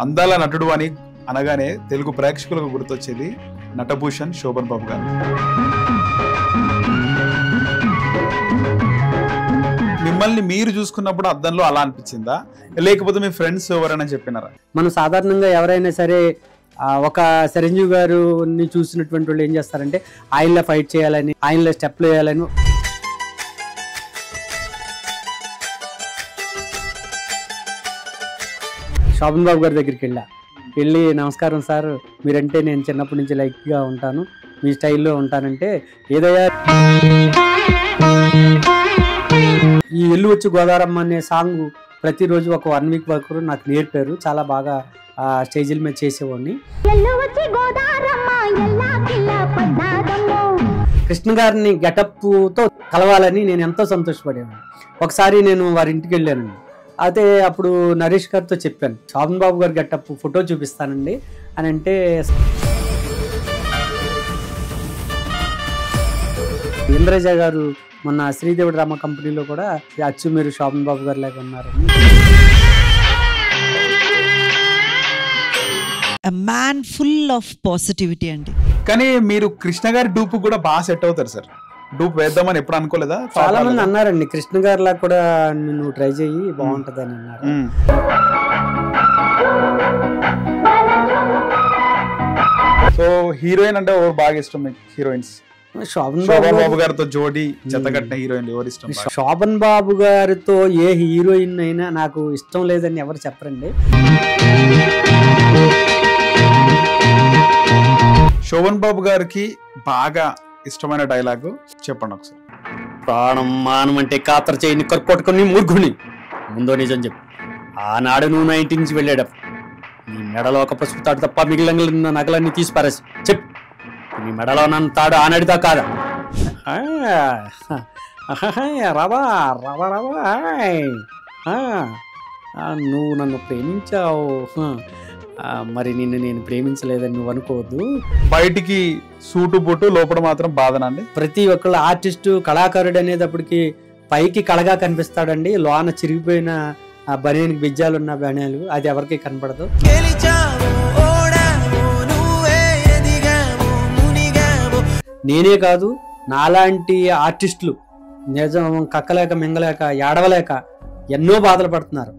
అందాల నటుడు అని అనగానే తెలుగు ప్రేక్షకులకు గుర్తొచ్చేది నటభూషణ్ శోభన్ బాబు గారు. మిమ్మల్ని మీరు చూసుకున్నప్పుడు అద్దంలో అలా అనిపించిందా, లేకపోతే మీ ఫ్రెండ్స్ ఎవరైనా చెప్పినారా? మనం సాధారణంగా ఎవరైనా సరే ఒక చిరంజీవి గారిని చూసినటువంటి వాళ్ళు ఏం చేస్తారంటే ఆయనలో ఫైట్ చేయాలని, ఆయనలో స్టెప్లు వేయాలని. శోభన్ బాబు గారి దగ్గరికి వెళ్ళి నమస్కారం సార్, మీరంటే నేను చిన్నప్పటి నుంచి లైక్గా ఉంటాను, మీ స్టైల్లో ఉంటానంటే, ఏదయ్యా ఈ ఎల్లు వచ్చి గోదావరమ్మ అనే సాంగ్ ప్రతిరోజు ఒక 1 వీక్ వరకు నాకు నేర్పారు. చాలా బాగా స్టేజీల మీద చేసేవాడిని. కృష్ణ గారిని గెటప్తో కలవాలని నేను ఎంతో సంతోషపడేవాడిని. ఒకసారి నేను వారి ఇంటికి వెళ్ళానండి. అయితే అప్పుడు నరేష్ గారితో చెప్పాను, శోభన్ బాబు గారి గెటప్ ఫోటో చూపిస్తానండి అని అంటే, ఇంద్రజ గారు మొన్న శ్రీదేవి డ్రామా కంపెనీలో కూడా అచ్చు మీరు శోభన్ బాబు గారు లాగా ఉన్నారు. మ్యాన్ ఫుల్ ఆఫ్ పాజిటివిటీ అండి. కానీ మీరు కృష్ణ గారి డూపు కూడా బాగా సెట్ అవుతారు సార్. డూప్ వేద్దామని ఎప్పుడు అనుకోలేదా? చాలా మంది అన్నారండి, కృష్ణ గారి లాగా కూడా నువ్వు ట్రై చేయి బాగుంటది అని అన్నారు. సో హీరోయిన్ అంటే ఎవరు బాగా ఇష్టం మీకు? హీరోయిన్స్ శోభన్ బాబు గారితో జోడీ జతకట్టిన హీరోయిన్ ఎవరు ఇష్టం? శోభన్ బాబు గారితో ఏ హీరోయిన్ అయినా నాకు ఇష్టం లేదని ఎవరు చెప్పరండి. శోభన్ బాబు గారికి బాగా ఇష్టమైన డైలాగు చెప్పండి ఒకసారి. ప్రాణం మానం అంటే కాతర చేయని కర్కొట్టుకుని మూర్ఖుని, ముందో నిజం చెప్పు. ఆనాడు నువ్వు 90 నుంచి వెళ్ళాడు, నీ మెడలో ఒక పసుపు తాడు తప్ప మిగిలిన నగలన్నీ తీసి పారేసి చెప్పు, నీ మెడలో నన్ను తాడు ఆనాడిదా కాదా? రవా రవా రవా నువ్వు నన్ను ప్రేమించావు, మరి నిన్ను నేను ప్రేమించలేదని నువ్వు అనుకోవద్దు. బయటికి సూటు బొట్టు, లోపల మాత్రం బాధనండి. ప్రతి ఒక్కళ్ళు ఆర్టిస్టు కళాకారుడు అనేటప్పటికి పైకి కళగా కనిపిస్తాడండి, లోన చిరిగిపోయిన బనియానికి బిజ్జాలు ఉన్న బనియాలు అది ఎవరికి కనపడదు. నేనే కాదు, నాలాంటి ఆర్టిస్టులు నిజం కక్కలేక మింగలేక ఏడవలేక ఎన్నో బాధలు పడుతున్నారు.